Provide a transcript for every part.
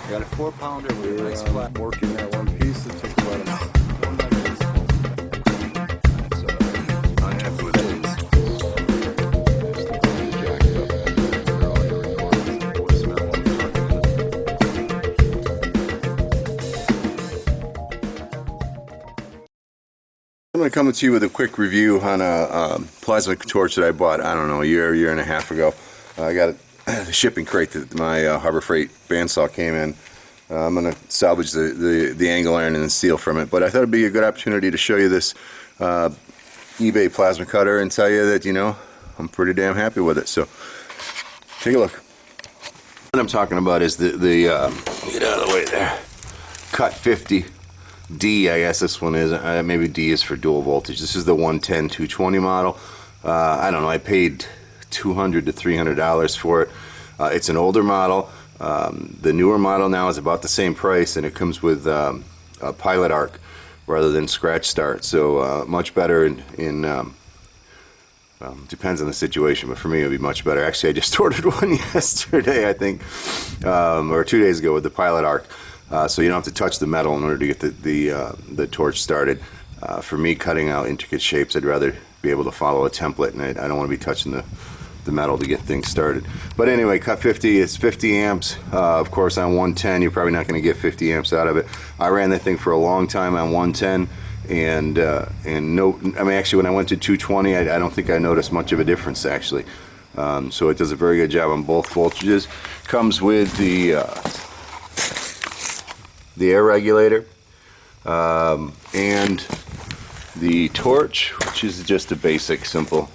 Got a 4-pounder with a nice flat. Working that one piece. It took about a So, unhappy with it. jacked up. They're all gonna record voicemail while we're I'm going to come to you with a quick review on a plasma torch that I bought, I don't know, a year and a half ago. I got a shipping crate that my Harbor Freight bandsaw came in. I'm going to salvage the angle iron and the steel from it, but I thought it'd be a good opportunity to show you this eBay plasma cutter and tell you that, you know, I'm pretty damn happy with it. So take a look. What I'm talking about is the get out of the way there, CUT50 D, I guess this one is, maybe D is for dual voltage. This is the 110 220 model. I don't know, I paid $200 to $300 for it. It's an older model. The newer model now is about the same price, and it comes with a pilot arc rather than scratch start, so much better depends on the situation, but for me it would be much better. Actually, I just ordered one yesterday, I think, or 2 days ago with the pilot arc. So you don't have to touch the metal in order to get the torch started. For me, cutting out intricate shapes, I'd rather be able to follow a template, and I don't want to be touching the metal to get things started. But anyway, CUT50 is 50 amps. Of course, on 110, you're probably not going to get 50 amps out of it. I ran that thing for a long time on 110, and no, I mean, actually, when I went to 220, I don't think I noticed much of a difference, actually. So it does a very good job on both voltages. Comes with the air regulator and the torch, which is just a basic simple,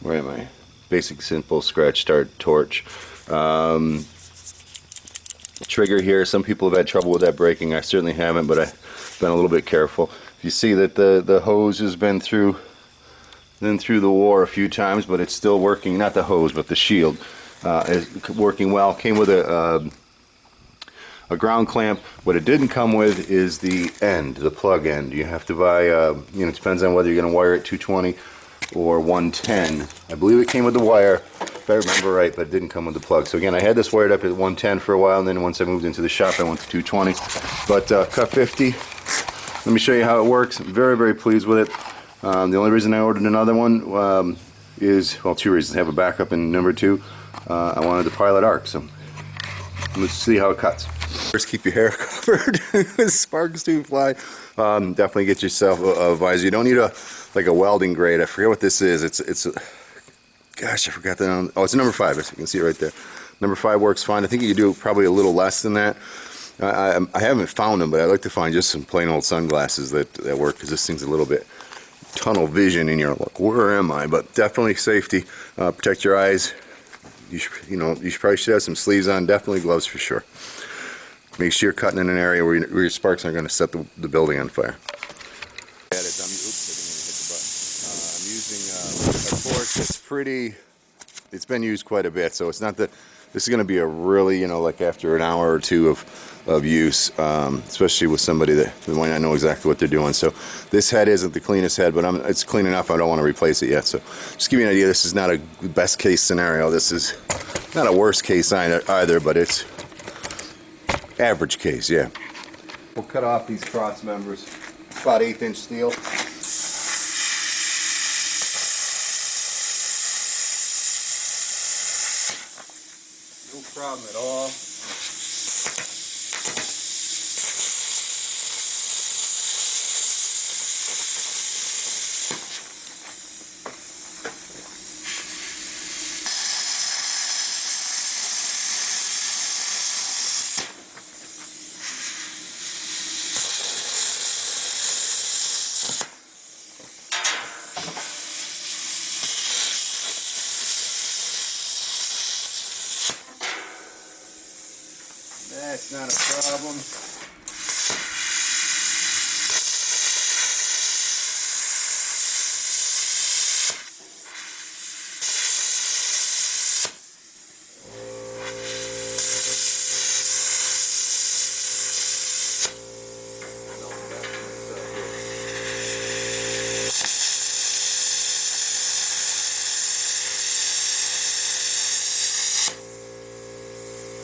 where am I? Basic simple scratch start torch. Trigger here, some people have had trouble with that breaking. I certainly haven't, but I've been a little bit careful. You see that the hose has been through the war a few times, but it's still working. Not the hose, but the shield is working well. Came with a ground clamp. What it didn't come with is the plug end. You have to buy, you know, it depends on whether you're going to wire it 220 or 110. I believe it came with the wire, if I remember right, but it didn't come with the plug. So again, I had this wired up at 110 for a while, and then once I moved into the shop, I went to 220. But CUT50, let me show you how it works. I'm very, very pleased with it. The only reason I ordered another one is, well, two reasons. I have a backup, and number two, I wanted the pilot arc. So let's see how it cuts. First, keep your hair covered with sparks to fly. Definitely get yourself a visor. You don't need a welding grade. I forget what this is. It's a, gosh, I forgot that. Oh, it's a number 5. As you can see it right there. Number 5 works fine. I think you could do probably a little less than that. I haven't found them, but I'd like to find just some plain old sunglasses that work, because this thing's a little bit tunnel vision, and you're like, where am I? But definitely safety. Protect your eyes. You probably should have some sleeves on. Definitely gloves for sure. Make sure you're cutting in an area where your sparks aren't going to set the building on fire. Oops, I didn't even hit the button. I'm using a torch that's pretty, it's been used quite a bit, so it's not that, this is going to be a really, you know, like after an hour or two of use, especially with somebody that might not know exactly what they're doing. So this head isn't the cleanest head, but it's clean enough. I don't want to replace it yet. So just give you an idea, this is not a best case scenario. This is not a worst case either, but it's average case, yeah. We'll cut off these cross members, about 1/8 inch steel. No problem at all. That's not a problem.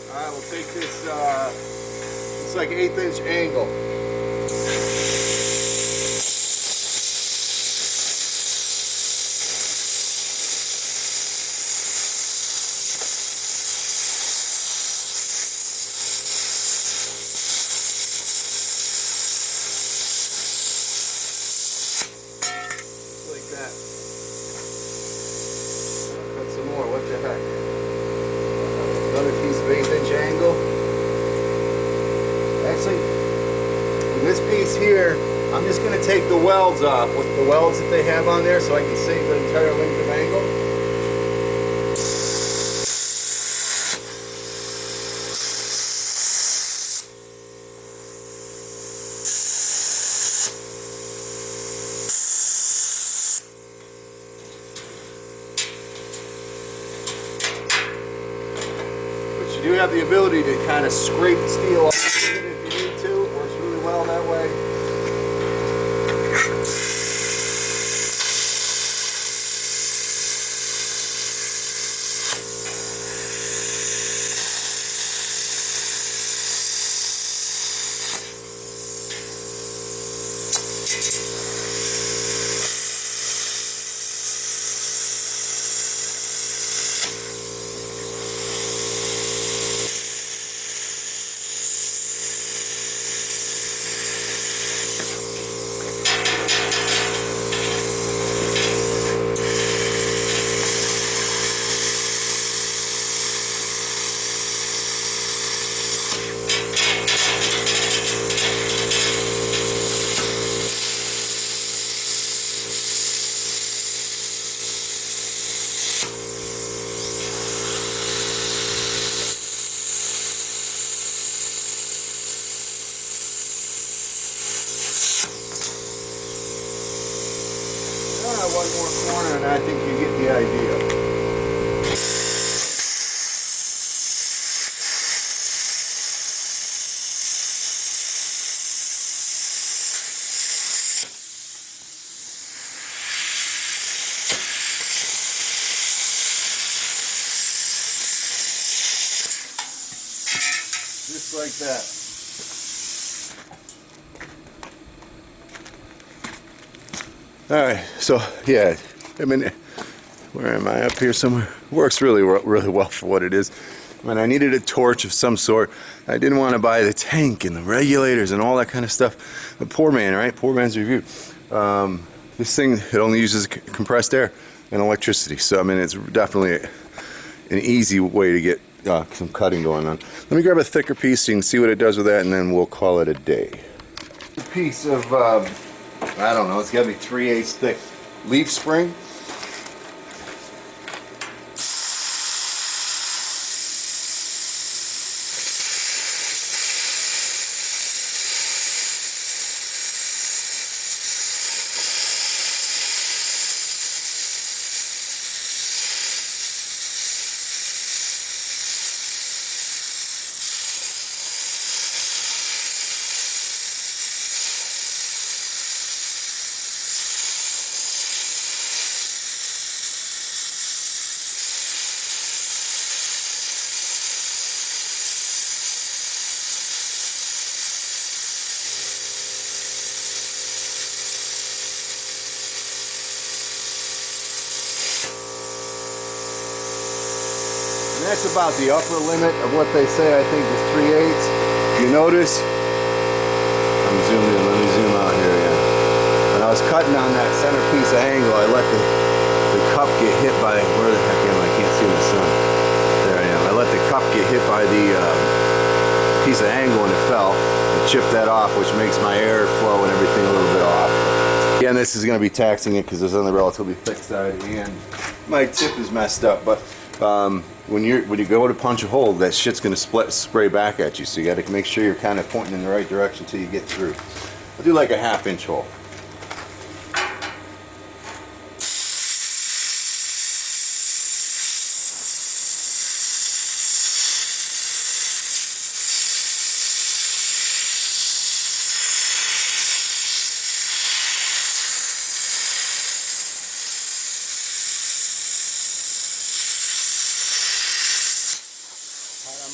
Alright, we'll take this, it's like 1/8 inch angle. Like that. Cut some more, what the heck? Another piece of 1/8 inch angle. Actually, in this piece here, I'm just going to take the welds off with the welds that they have on there so I can save the entire length of angle. But you do have the ability to kind of scrape steel off of it if you need to. It works really well that way. One more corner and I think you get the idea. Just like that. Alright, so yeah, I mean, where am I? Up here somewhere? Works really well for what it is. When I needed a torch of some sort, I didn't want to buy the tank and the regulators and all that kind of stuff. The poor man, right? Poor man's review. This thing, it only uses compressed air and electricity. So, I mean, it's definitely an easy way to get some cutting going on. Let me grab a thicker piece so you can see what it does with that, and then we'll call it a day. A piece of, I don't know, it's got to be 3/8 thick leaf spring. That's about the upper limit of what they say, I think, is 3/8. You notice, I'm zooming in, let me zoom out here, yeah. When I was cutting on that center piece of angle, I let the cup get hit by, where the heck am I? I can't see in the sun. There I am. I let the cup get hit by the piece of angle and it fell. It chipped that off, which makes my air flow and everything a little bit off. Again, this is going to be taxing it because it's on the relatively thick side and my tip is messed up, but when you go to punch a hole, that shit's gonna spray back at you. So you got to make sure you're kind of pointing in the right direction till you get through. I'll do like a 1/2 inch hole.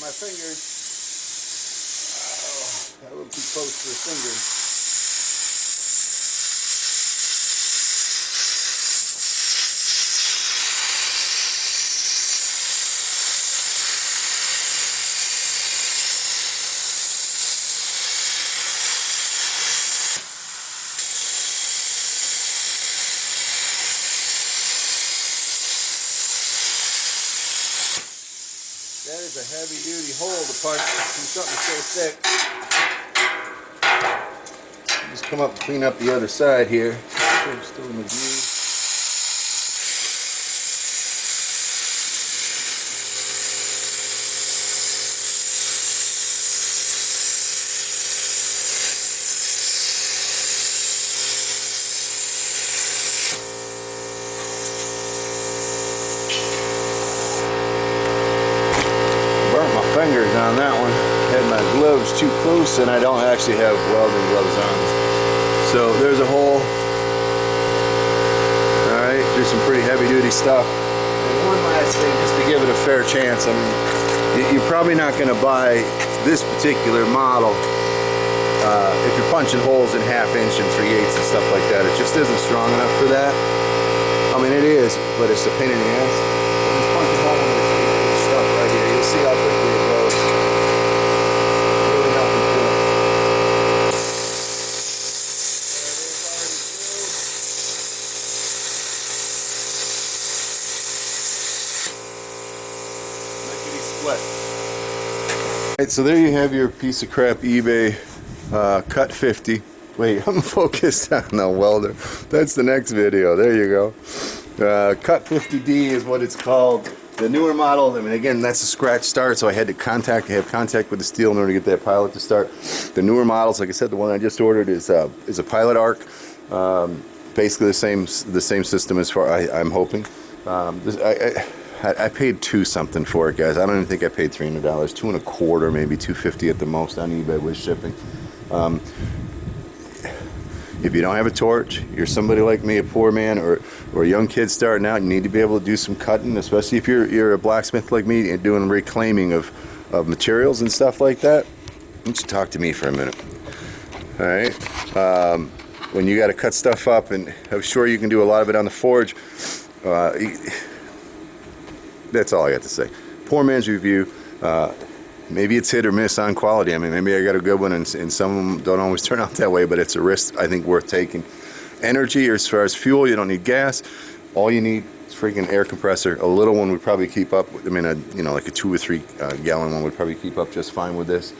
My fingers. close to the finger. That is a heavy duty hole to punch through something so thick. Just come up and clean up the other side here. Still in the view. Fingers on that one. Had my gloves too close and I don't actually have welding gloves on. So there's a hole. Alright, do some pretty heavy duty stuff. And one last thing just to give it a fair chance. I mean, you're probably not going to buy this particular model if you're punching holes in 1/2 inch and 3/8 and stuff like that. It just isn't strong enough for that. I mean it is, but it's a pain in the ass. Just punch a hole in this stuff right here. You'll see how quickly it goes. Really nothing to it. Alright, so there you have your piece of crap eBay CUT50. Wait, I'm focused on the welder. That's the next video. There you go. CUT50D is what it's called. The newer model, I mean, again, that's a scratch start, so I had to have contact with the steel in order to get that pilot to start. The newer models, like I said, the one I just ordered is a pilot arc. Basically the same system as far I'm hoping. I paid $2 something for it, guys. I don't even think I paid $300. $225, maybe $250 at the most on eBay with shipping. If you don't have a torch, you're somebody like me, a poor man, or a young kid starting out, you need to be able to do some cutting, especially if you're a blacksmith like me and doing reclaiming of materials and stuff like that. Why don't you talk to me for a minute? All right. When you got to cut stuff up, and I'm sure you can do a lot of it on the forge. That's all I got to say. Poor man's review. Maybe it's hit or miss on quality. I mean, maybe I got a good one, and some of them don't always turn out that way, but it's a risk I think worth taking. Energy, or as far as fuel, you don't need gas. All you need is freaking air compressor. A little one would probably keep up. I mean, like a 2 or 3 gallon one would probably keep up just fine with this.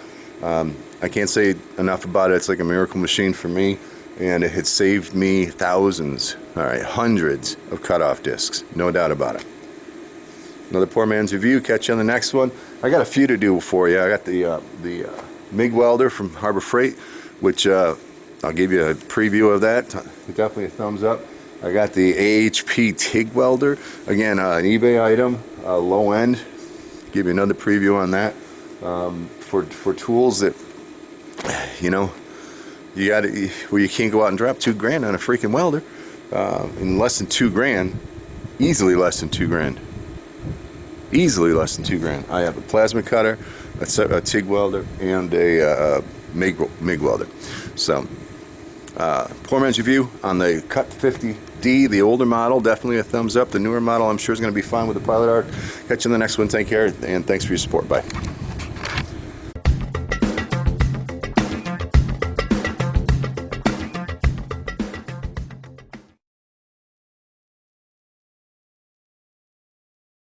I can't say enough about it. It's like a miracle machine for me, and it had saved me thousands, hundreds of cutoff discs, no doubt about it. Another poor man's review. Catch you on the next one. I got a few to do for you. I got the MIG welder from Harbor Freight, which I'll give you a preview of that. Definitely a thumbs up. I got the AHP TIG welder. Again, an eBay item, low end. Give you another preview on that. For tools that, you know, you got where you can't go out and drop $2,000 on a freaking welder. In less than $2,000, easily less than $2,000. Easily less than $2,000. I have a plasma cutter, a TIG welder, and a MIG welder. So, poor man's review on the CUT50D, the older model. Definitely a thumbs up. The newer model, I'm sure, is going to be fine with the pilot arc. Catch you in the next one. Take care, and thanks for your support. Bye.